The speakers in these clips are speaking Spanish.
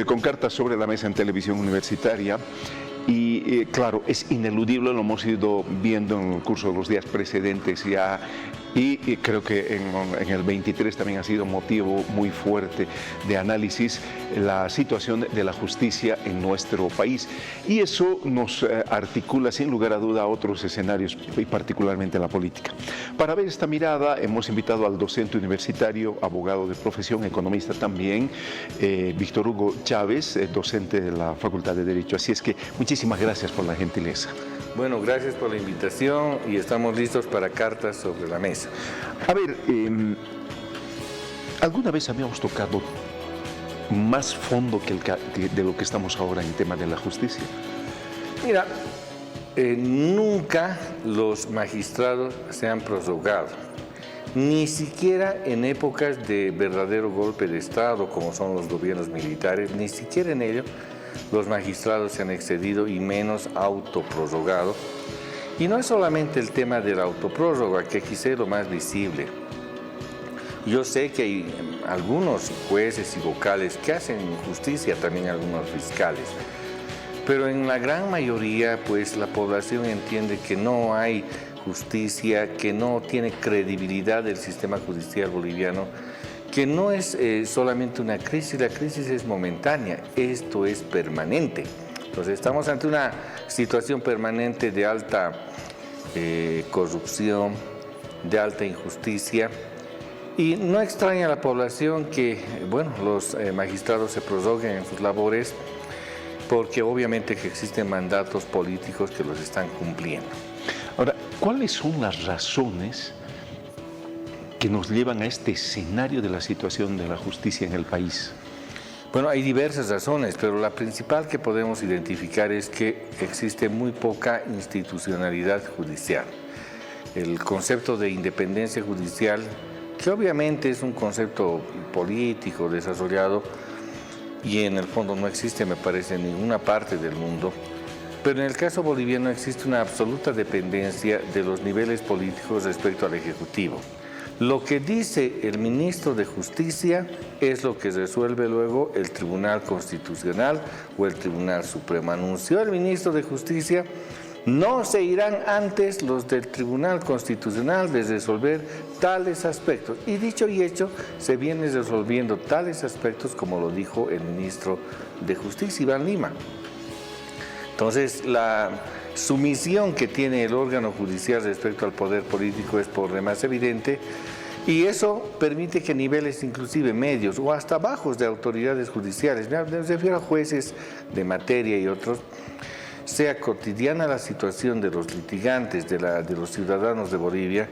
Con cartas sobre la mesa en televisión universitaria y claro, es ineludible, lo hemos ido viendo en el curso de los días precedentes ya y creo que en el 23 también ha sido motivo muy fuerte de análisis la situación de la justicia en nuestro país y eso nos articula sin lugar a duda a otros escenarios y particularmente la política. Para ver esta mirada hemos invitado al docente universitario, abogado de profesión, economista también, Víctor Hugo Chávez, docente de la Facultad de Derecho. Así es que muchísimas gracias por la gentileza. Bueno, gracias por la invitación y estamos listos para cartas sobre la mesa. A ver, ¿alguna vez habíamos tocado más fondo de lo que estamos ahora en tema de la justicia? Mira, nunca los magistrados se han prorrogado, ni siquiera en épocas de verdadero golpe de Estado, como son los gobiernos militares, ni siquiera en ello los magistrados se han excedido y menos autoprorrogado. Y no es solamente el tema de la autoprórroga, que quizá es lo más visible. Yo sé que hay algunos jueces y vocales que hacen justicia, también algunos fiscales. Pero en la gran mayoría, pues la población entiende que no hay justicia, que no tiene credibilidad el sistema judicial boliviano, que no es solamente una crisis, la crisis es momentánea, esto es permanente. Entonces estamos ante una situación permanente de alta corrupción, de alta injusticia, y no extraña a la población que, bueno, los magistrados se prorroguen en sus labores, porque obviamente que existen mandatos políticos que los están cumpliendo. Ahora, ¿cuáles son las razones que nos llevan a este escenario de la situación de la justicia en el país? Bueno, hay diversas razones, pero la principal que podemos identificar es que existe muy poca institucionalidad judicial. El concepto de independencia judicial, que obviamente es un concepto político desarrollado y en el fondo no existe, me parece, en ninguna parte del mundo, pero en el caso boliviano existe una absoluta dependencia de los niveles políticos respecto al Ejecutivo. Lo que dice el ministro de Justicia es lo que resuelve luego el Tribunal Constitucional o el Tribunal Supremo. Anunció el ministro de Justicia, no se irán antes los del Tribunal Constitucional de resolver tales aspectos. Y dicho y hecho, se viene resolviendo tales aspectos como lo dijo el ministro de Justicia, Iván Lima. Entonces, la sumisión que tiene el órgano judicial respecto al poder político es por demás evidente y eso permite que niveles inclusive medios o hasta bajos de autoridades judiciales, me refiero a jueces de materia y otros, sea cotidiana la situación de los litigantes, de los ciudadanos de Bolivia,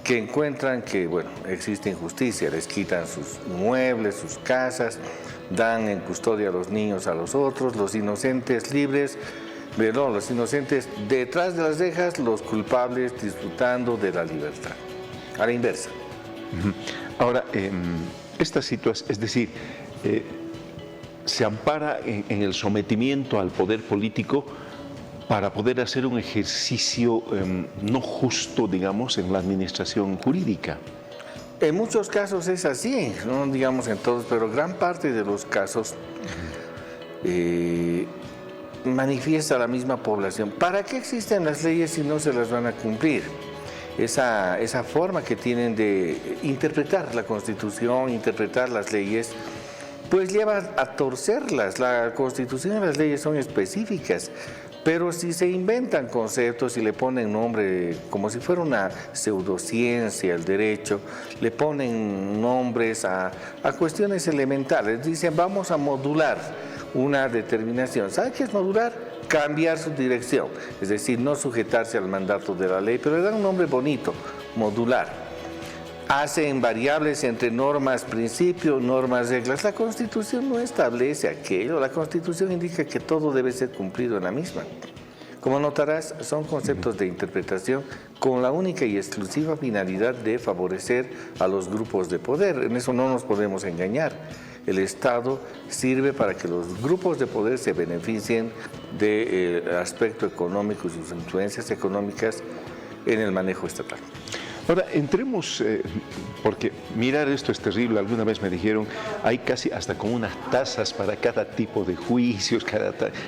que encuentran que, bueno, existe injusticia, les quitan sus inmuebles, sus casas, dan en custodia a los niños a los otros, los inocentes libres, pero los inocentes detrás de las rejas, los culpables disfrutando de la libertad. A la inversa. Ahora, esta situación, es decir, se ampara en el sometimiento al poder político para poder hacer un ejercicio no justo, digamos, en la administración jurídica. En muchos casos es así, no digamos en todos, pero gran parte de los casos manifiesta la misma población. ¿Para qué existen las leyes si no se las van a cumplir? Esa forma que tienen de interpretar la Constitución, interpretar las leyes, pues lleva a torcerlas. La Constitución y las leyes son específicas, pero si se inventan conceptos y le ponen nombre como si fuera una pseudociencia al derecho, le ponen nombres a cuestiones elementales, dicen vamos a modular una determinación. ¿Sabe qué es modular? Cambiar su dirección, es decir, no sujetarse al mandato de la ley, pero le dan un nombre bonito, modular. Hacen variables entre normas, principios, normas, reglas. La Constitución no establece aquello, la Constitución indica que todo debe ser cumplido en la misma. Como notarás, son conceptos de interpretación con la única y exclusiva finalidad de favorecer a los grupos de poder. En eso no nos podemos engañar. El Estado sirve para que los grupos de poder se beneficien del aspecto económico y sus influencias económicas en el manejo estatal. Ahora, entremos, porque mirar esto es terrible. Alguna vez me dijeron, hay casi hasta como unas tasas para cada tipo de juicios,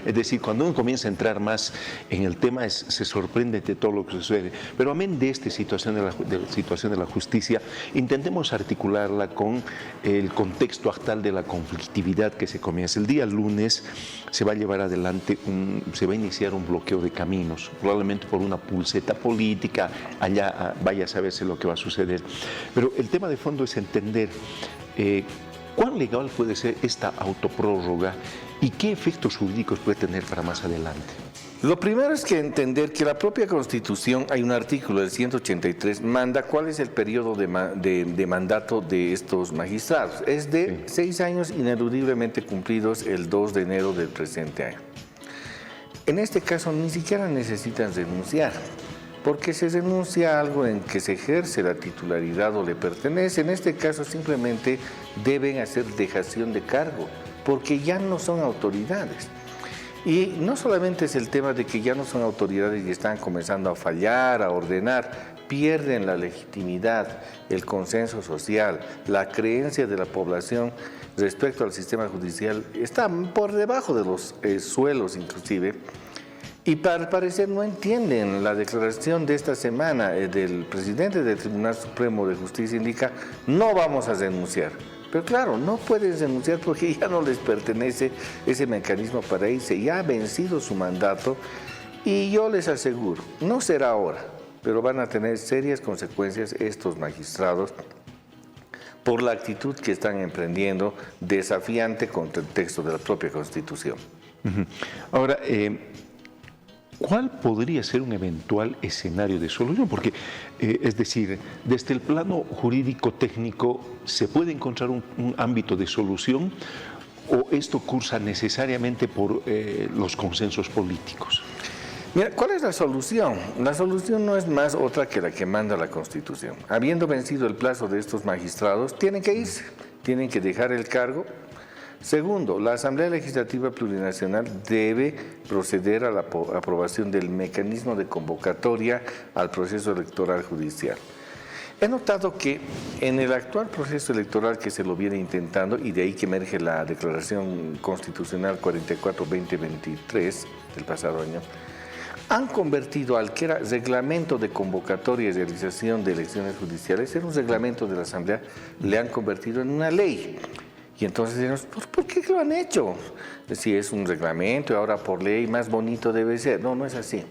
es decir, cuando uno comienza a entrar más en el tema, se sorprende de todo lo que sucede. Pero amén de esta situación de la situación de la justicia, intentemos articularla con el contexto actual de la conflictividad que se comienza. El día lunes se va a llevar adelante, se va a iniciar un bloqueo de caminos, probablemente por una pulseta política, allá vaya a saberse lo que va a suceder. Pero el tema de fondo es entender cuán legal puede ser esta autoprórroga y qué efectos jurídicos puede tener para más adelante. Lo primero es que entender que la propia Constitución, hay un artículo del 183, manda cuál es el periodo de mandato de estos magistrados. Es de 6 años ineludiblemente cumplidos el 2 de enero del presente año. En este caso ni siquiera necesitan renunciar, porque se renuncia a algo en que se ejerce la titularidad o le pertenece. En este caso simplemente deben hacer dejación de cargo, porque ya no son autoridades. Y no solamente es el tema de que ya no son autoridades y están comenzando a fallar, a ordenar, pierden la legitimidad, el consenso social, la creencia de la población respecto al sistema judicial, están por debajo de los suelos inclusive. Y al parecer no entienden la declaración de esta semana del presidente del Tribunal Supremo de Justicia, indica, no vamos a renunciar. Pero claro, no pueden renunciar porque ya no les pertenece ese mecanismo para irse, ya ha vencido su mandato y yo les aseguro, no será ahora, pero van a tener serias consecuencias estos magistrados por la actitud que están emprendiendo, desafiante contra el texto de la propia Constitución. Ahora, ¿cuál podría ser un eventual escenario de solución? Porque, es decir, desde el plano jurídico-técnico, ¿se puede encontrar un ámbito de solución o esto cursa necesariamente por los consensos políticos? Mira, ¿cuál es la solución? La solución no es más otra que la que manda la Constitución. Habiendo vencido el plazo de estos magistrados, tienen que irse, tienen que dejar el cargo. Segundo, la Asamblea Legislativa Plurinacional debe proceder a la aprobación del mecanismo de convocatoria al proceso electoral judicial. He notado que en el actual proceso electoral que se lo viene intentando, y de ahí que emerge la Declaración Constitucional 44-2023 del pasado año, han convertido al que era reglamento de convocatoria y realización de elecciones judiciales, era un reglamento de la Asamblea, le han convertido en una ley. Y entonces decimos, ¿por qué lo han hecho? Si es un reglamento y ahora por ley más bonito debe ser. No, no es así.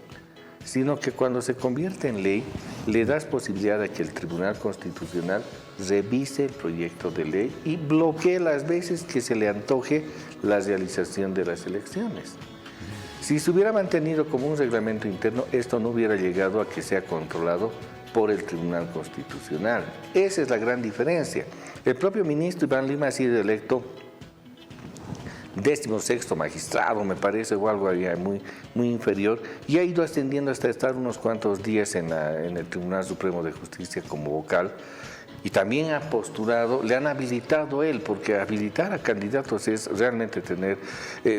Sino que cuando se convierte en ley, le das posibilidad de que el Tribunal Constitucional revise el proyecto de ley y bloquee las veces que se le antoje la realización de las elecciones. Si se hubiera mantenido como un reglamento interno, esto no hubiera llegado a que sea controlado por el Tribunal Constitucional. Esa es la gran diferencia. El propio ministro Iván Lima ha sido electo 16º magistrado, me parece, o algo muy inferior, y ha ido ascendiendo hasta estar unos cuantos días en el Tribunal Supremo de Justicia como vocal. Y también ha postulado, le han habilitado él, porque habilitar a candidatos es realmente tener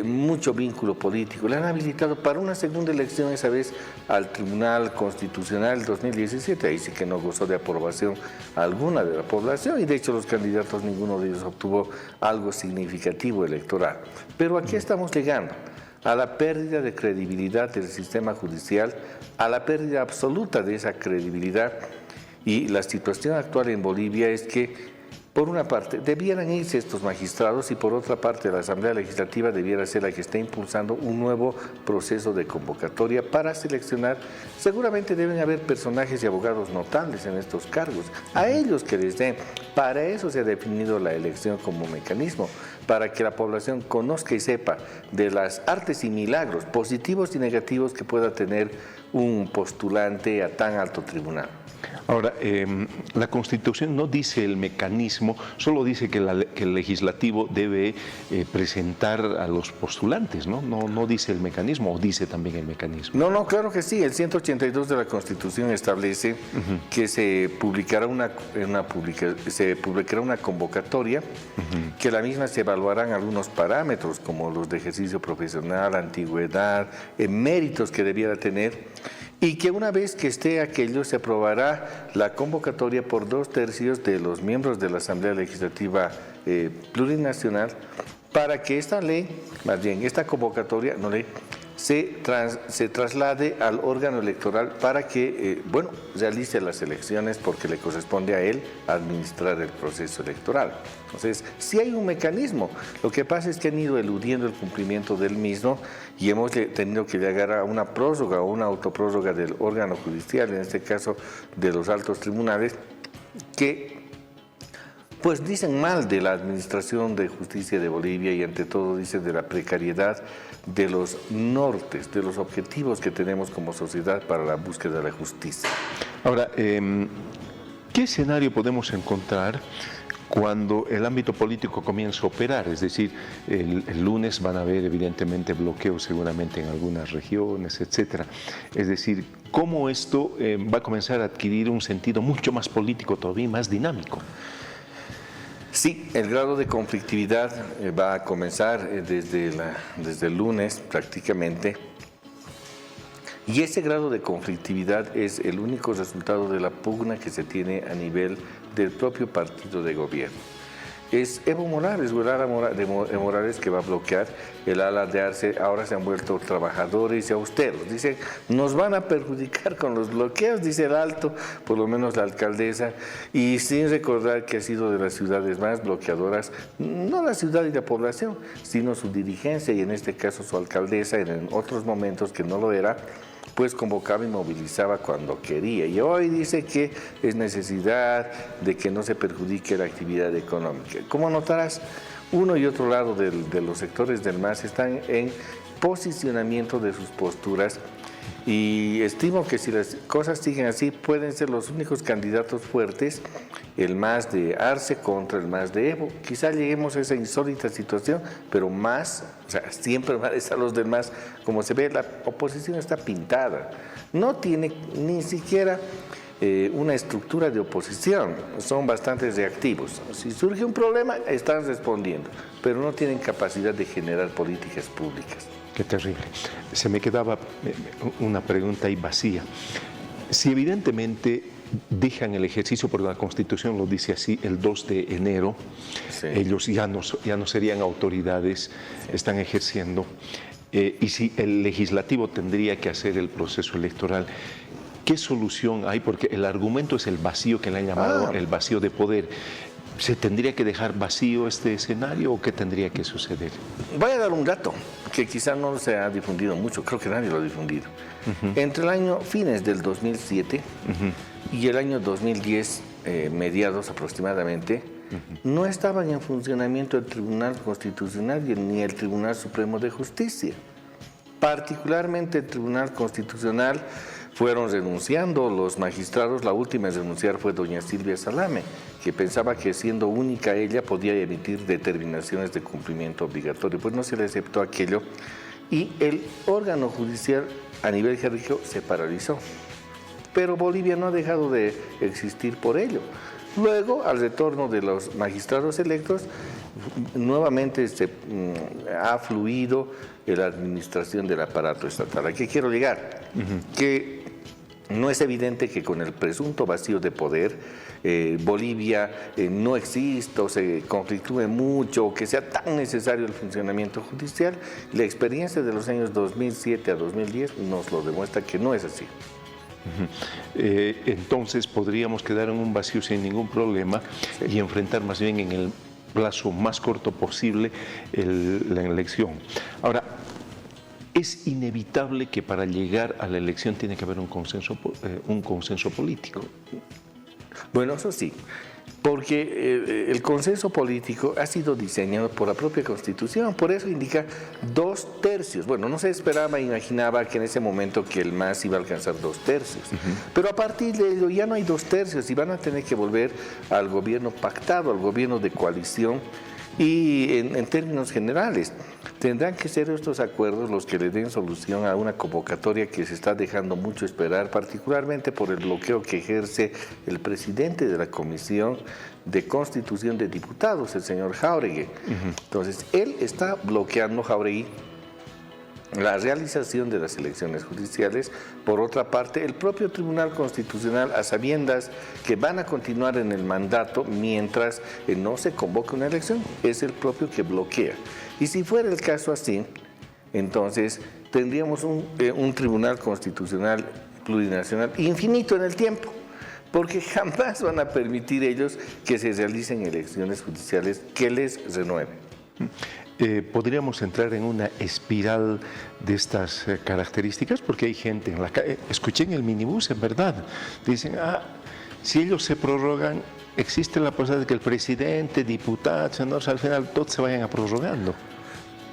mucho vínculo político. Le han habilitado para una segunda elección, esa vez al Tribunal Constitucional 2017. Ahí sí que no gozó de aprobación alguna de la población y de hecho los candidatos, ninguno de ellos obtuvo algo significativo electoral. Pero aquí estamos llegando a la pérdida de credibilidad del sistema judicial, a la pérdida absoluta de esa credibilidad. Y la situación actual en Bolivia es que, por una parte, debieran irse estos magistrados y por otra parte la Asamblea Legislativa debiera ser la que está impulsando un nuevo proceso de convocatoria para seleccionar. Seguramente deben haber personajes y abogados notables en estos cargos, a ellos que les den. Para eso se ha definido la elección como mecanismo, para que la población conozca y sepa de las artes y milagros, positivos y negativos que pueda tener un postulante a tan alto tribunal. Ahora, la Constitución no dice el mecanismo, solo dice que el legislativo debe presentar a los postulantes, ¿no? No dice el mecanismo, o dice también el mecanismo. No, claro que sí. El 182 de la Constitución establece que se publicará una convocatoria, que la misma se evaluarán algunos parámetros, como los de ejercicio profesional, antigüedad, méritos que debiera tener. y que una vez que esté aquello se aprobará la convocatoria por 2/3 de los miembros de la Asamblea Legislativa Plurinacional para que esta ley, más bien esta convocatoria, no ley, se traslade al órgano electoral para que, realice las elecciones porque le corresponde a él administrar el proceso electoral. Entonces, sí hay un mecanismo. Lo que pasa es que han ido eludiendo el cumplimiento del mismo y hemos tenido que llegar a una prórroga o una autoprórroga del órgano judicial, en este caso de los altos tribunales, que pues dicen mal de la administración de justicia de Bolivia y ante todo dicen de la precariedad de los nortes, de los objetivos que tenemos como sociedad para la búsqueda de la justicia. Ahora, ¿qué escenario podemos encontrar cuando el ámbito político comienza a operar? Es decir, el lunes van a haber evidentemente bloqueos seguramente en algunas regiones, etcétera. Es decir, ¿cómo esto va a comenzar a adquirir un sentido mucho más político, todavía más dinámico? Sí, el grado de conflictividad va a comenzar desde el lunes prácticamente, y ese grado de conflictividad es el único resultado de la pugna que se tiene a nivel del propio partido de gobierno. Es Evo Morales o el ala de Morales que va a bloquear. El ala de Arce ahora se han vuelto trabajadores y austeros. Dice, nos van a perjudicar con los bloqueos, dice el alto, por lo menos la alcaldesa, y sin recordar que ha sido de las ciudades más bloqueadoras, no la ciudad y la población, sino su dirigencia y en este caso su alcaldesa, en otros momentos que no lo era, pues convocaba y movilizaba cuando quería. Y hoy dice que es necesidad de que no se perjudique la actividad económica. Como notarás, uno y otro lado de los sectores del MAS están en posicionamiento de sus posturas y estimo que si las cosas siguen así pueden ser los únicos candidatos fuertes, el MAS de Arce contra el MAS de Evo. Quizá lleguemos a esa insólita situación, pero MAS, o sea, siempre van a estar los del MAS. Como se ve, la oposición está pintada, no tiene ni siquiera una estructura de oposición, son bastante reactivos. Si surge un problema, están respondiendo, pero no tienen capacidad de generar políticas públicas. Qué terrible. Se me quedaba una pregunta ahí vacía. Si evidentemente dejan el ejercicio, porque la Constitución lo dice así, el 2 de enero, sí, ellos ya no serían autoridades, sí, están ejerciendo, y si el legislativo tendría que hacer el proceso electoral, ¿qué solución hay? Porque el argumento es el vacío que le han llamado el vacío de poder. ¿Se tendría que dejar vacío este escenario o qué tendría que suceder? Voy a dar un dato que quizá no se ha difundido mucho, creo que nadie lo ha difundido. Entre el año fines del 2007 y el año 2010, mediados aproximadamente, no estaban en funcionamiento el Tribunal Constitucional ni el Tribunal Supremo de Justicia. Particularmente el Tribunal Constitucional fueron renunciando los magistrados. La última en renunciar fue doña Silvia Salame, que pensaba que siendo única ella podía emitir determinaciones de cumplimiento obligatorio. Pues no se le aceptó aquello y el órgano judicial a nivel jerárquico se paralizó. Pero Bolivia no ha dejado de existir por ello. Luego, al retorno de los magistrados electos, nuevamente se ha fluido la administración del aparato estatal. ¿A qué quiero llegar? Que no es evidente que con el presunto vacío de poder Bolivia no exista o se conflictúe mucho o que sea tan necesario el funcionamiento judicial. La experiencia de los años 2007 a 2010 nos lo demuestra que no es así. Entonces podríamos quedar en un vacío sin ningún problema, sí, y enfrentar más bien en el plazo más corto posible la elección. Ahora, es inevitable que para llegar a la elección tiene que haber un consenso político. Bueno, eso sí, porque el consenso político ha sido diseñado por la propia Constitución, por eso indica 2/3. Bueno, no se esperaba, imaginaba que en ese momento que el MAS iba a alcanzar 2/3, pero a partir de ello ya no hay 2/3 y van a tener que volver al gobierno pactado, al gobierno de coalición. Y en términos generales, tendrán que ser estos acuerdos los que le den solución a una convocatoria que se está dejando mucho esperar, particularmente por el bloqueo que ejerce el presidente de la Comisión de Constitución de Diputados, el señor Jáuregui. Entonces, él está bloqueando, Jáuregui, la realización de las elecciones judiciales. Por otra parte, el propio Tribunal Constitucional, a sabiendas que van a continuar en el mandato mientras no se convoque una elección, es el propio que bloquea. Y si fuera el caso así, entonces tendríamos un Tribunal Constitucional plurinacional infinito en el tiempo, porque jamás van a permitir ellos que se realicen elecciones judiciales que les renueven. ¿Podríamos entrar en una espiral de estas características? Porque hay gente en la calle, escuché en el minibús, en verdad, dicen, si ellos se prorrogan, existe la posibilidad de que el presidente, diputados, senadores, al final todos se vayan a prorrogando.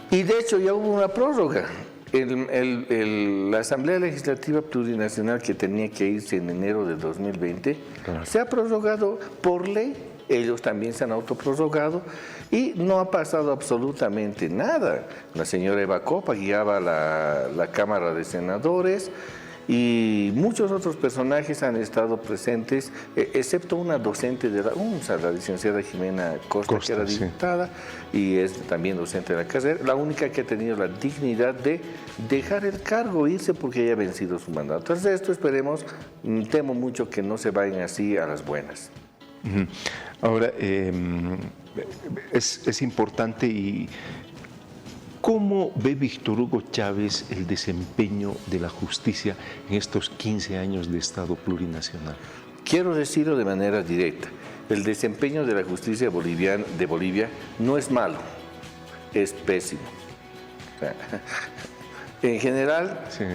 Y de hecho ya hubo una prórroga. La Asamblea Legislativa Plurinacional, que tenía que irse en enero de 2020, claro, se ha prorrogado por ley. Ellos también se han autoprorrogado y no ha pasado absolutamente nada. La señora Eva Copa guiaba la Cámara de Senadores y muchos otros personajes han estado presentes, excepto una docente de la UNSA, la licenciada Jimena Costa, que era diputada, sí, y es también docente de la carrera, la única que ha tenido la dignidad de dejar el cargo, irse porque ya ha vencido su mandato. Entonces esto esperemos, temo mucho que no se vayan así a las buenas. Ahora, es importante. Y ¿cómo ve Víctor Hugo Chávez el desempeño de la justicia en estos 15 años de Estado plurinacional? Quiero decirlo de manera directa, el desempeño de la justicia de Bolivia no es malo, es pésimo. En general, sí,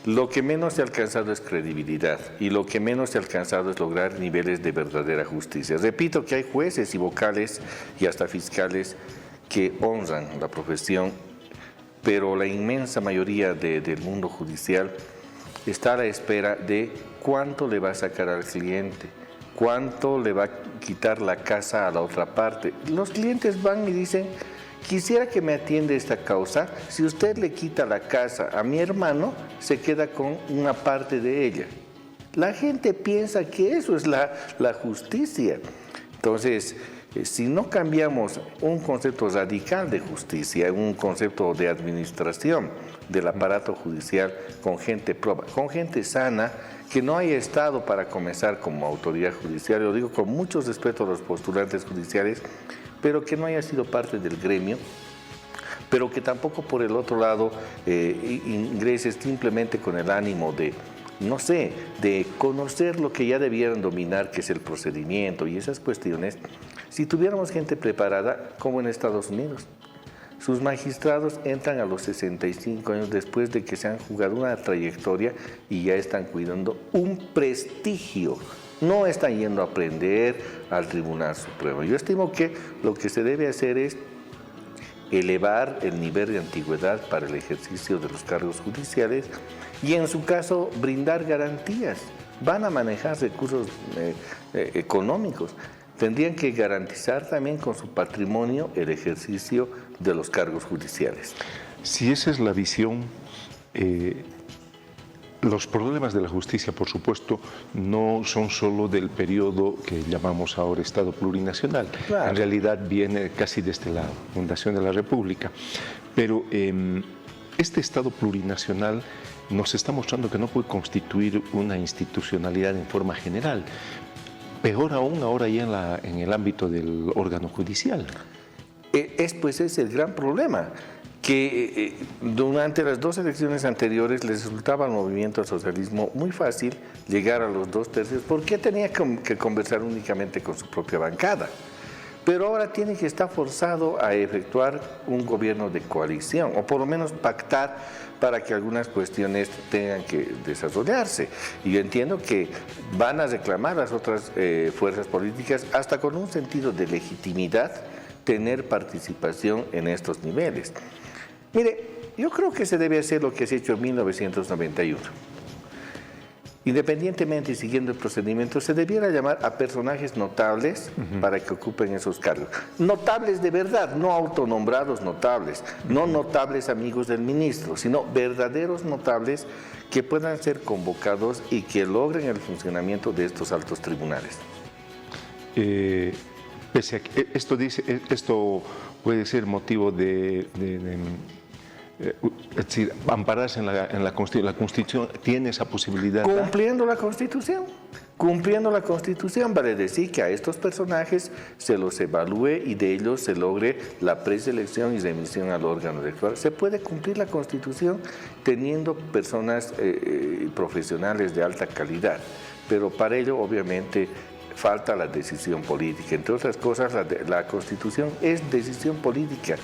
lo que menos se ha alcanzado es credibilidad y lo que menos se ha alcanzado es lograr niveles de verdadera justicia. Repito que hay jueces y vocales y hasta fiscales que honran la profesión, pero la inmensa mayoría del mundo judicial está a la espera de cuánto le va a sacar al cliente, cuánto le va a quitar la casa a la otra parte. Los clientes van y dicen, quisiera que me atienda esta causa, si usted le quita la casa a mi hermano, se queda con una parte de ella. La gente piensa que eso es la justicia. Entonces, si no cambiamos un concepto radical de justicia, un concepto de administración del aparato judicial con gente proba, con gente sana, que no haya estado para comenzar como autoridad judicial, lo digo con mucho respeto a los postulantes judiciales, pero que no haya sido parte del gremio, pero que tampoco por el otro lado ingrese simplemente con el ánimo de, no sé, de conocer lo que ya debieran dominar, que es el procedimiento y esas cuestiones. Si tuviéramos gente preparada, como en Estados Unidos, sus magistrados entran a los 65 años después de que se han jugado una trayectoria y ya están cuidando un prestigio. No están yendo a aprender al Tribunal Supremo. Yo estimo que lo que se debe hacer es elevar el nivel de antigüedad para el ejercicio de los cargos judiciales y en su caso brindar garantías. Van a manejar recursos económicos. Tendrían que garantizar también con su patrimonio el ejercicio de los cargos judiciales. Si esa es la visión, los problemas de la justicia, por supuesto, no son solo del periodo que llamamos ahora Estado plurinacional. Claro. En realidad viene casi desde la fundación de la República. Pero este Estado plurinacional nos está mostrando que no puede constituir una institucionalidad en forma general. Peor aún ahora ya en el ámbito del órgano judicial. Pues es el gran problema, que durante las dos elecciones anteriores les resultaba al movimiento al socialismo muy fácil llegar a los 2/3 porque tenía que conversar únicamente con su propia bancada. Pero ahora tiene que estar forzado a efectuar un gobierno de coalición, o por lo menos pactar para que algunas cuestiones tengan que desarrollarse. Y yo entiendo que van a reclamar las otras fuerzas políticas, hasta con un sentido de legitimidad, tener participación en estos niveles. Mire, yo creo que se debe hacer lo que se ha hecho en 1991. Independientemente y siguiendo el procedimiento, se debiera llamar a personajes notables para que ocupen esos cargos. Notables de verdad, no autonombrados notables, no notables amigos del ministro, sino verdaderos notables que puedan ser convocados y que logren el funcionamiento de estos altos tribunales. Pese a que esto puede ser motivo de Es decir, ampararse en la Constitución. ¿La Constitución tiene esa posibilidad? Cumpliendo la Constitución. Cumpliendo la Constitución vale decir que a estos personajes se los evalúe y de ellos se logre la preselección y remisión al órgano electoral. Se puede cumplir la Constitución teniendo personas profesionales de alta calidad, pero para ello obviamente falta la decisión política. Entre otras cosas, la Constitución es decisión política.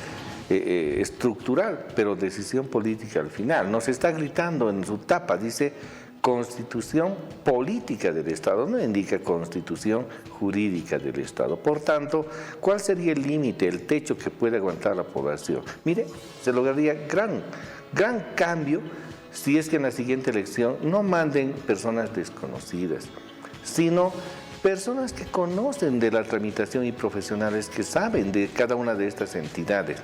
Estructural, pero decisión política al final. Nos está gritando en su tapa, dice Constitución política del Estado, no indica Constitución jurídica del Estado. Por tanto, ¿cuál sería el límite, el techo que puede aguantar la población? Mire, se lograría gran cambio si es que en la siguiente elección no manden personas desconocidas, sino personas que conocen de la tramitación y profesionales que saben de cada una de estas entidades.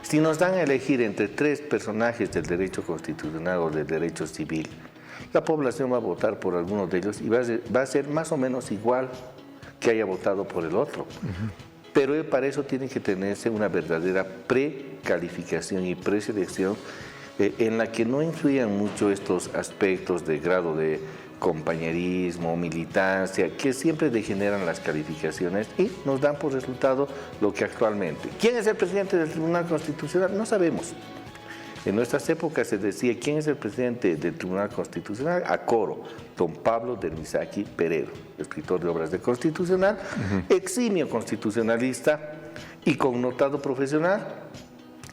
Si nos dan a elegir entre 3 personajes del derecho constitucional o del derecho civil, la población va a votar por alguno de ellos y va a ser más o menos igual que haya votado por el otro. Pero para eso tiene que tenerse una verdadera precalificación y preselección en la que no influyan mucho estos aspectos de grado de compañerismo, militancia, que siempre degeneran las calificaciones y nos dan por resultado lo que actualmente. ¿Quién es el presidente del Tribunal Constitucional? No sabemos. En nuestras épocas se decía, ¿quién es el presidente del Tribunal Constitucional? A coro, don Pablo Dermisaki Peredo, escritor de obras de constitucional, eximio constitucionalista y connotado profesional,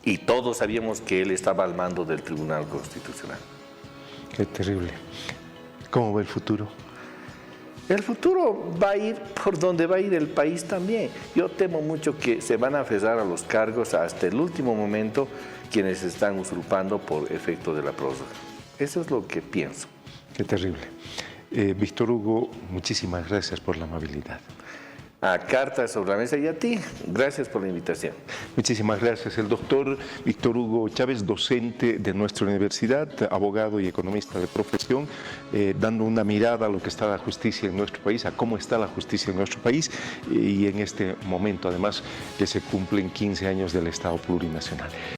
y todos sabíamos que él estaba al mando del Tribunal Constitucional. Qué terrible. ¿Cómo va el futuro? El futuro va a ir por donde va a ir el país también. Yo temo mucho que se van a aferrar a los cargos hasta el último momento quienes están usurpando por efecto de la prórroga. Eso es lo que pienso. Qué terrible. Víctor Hugo, muchísimas gracias por la amabilidad. A Cartas sobre la Mesa y a ti, gracias por la invitación. Muchísimas gracias. El doctor Víctor Hugo Chávez, docente de nuestra universidad, abogado y economista de profesión, dando una mirada a lo que está la justicia en nuestro país, a cómo está la justicia en nuestro país y en este momento, además, que se cumplen 15 años del Estado plurinacional.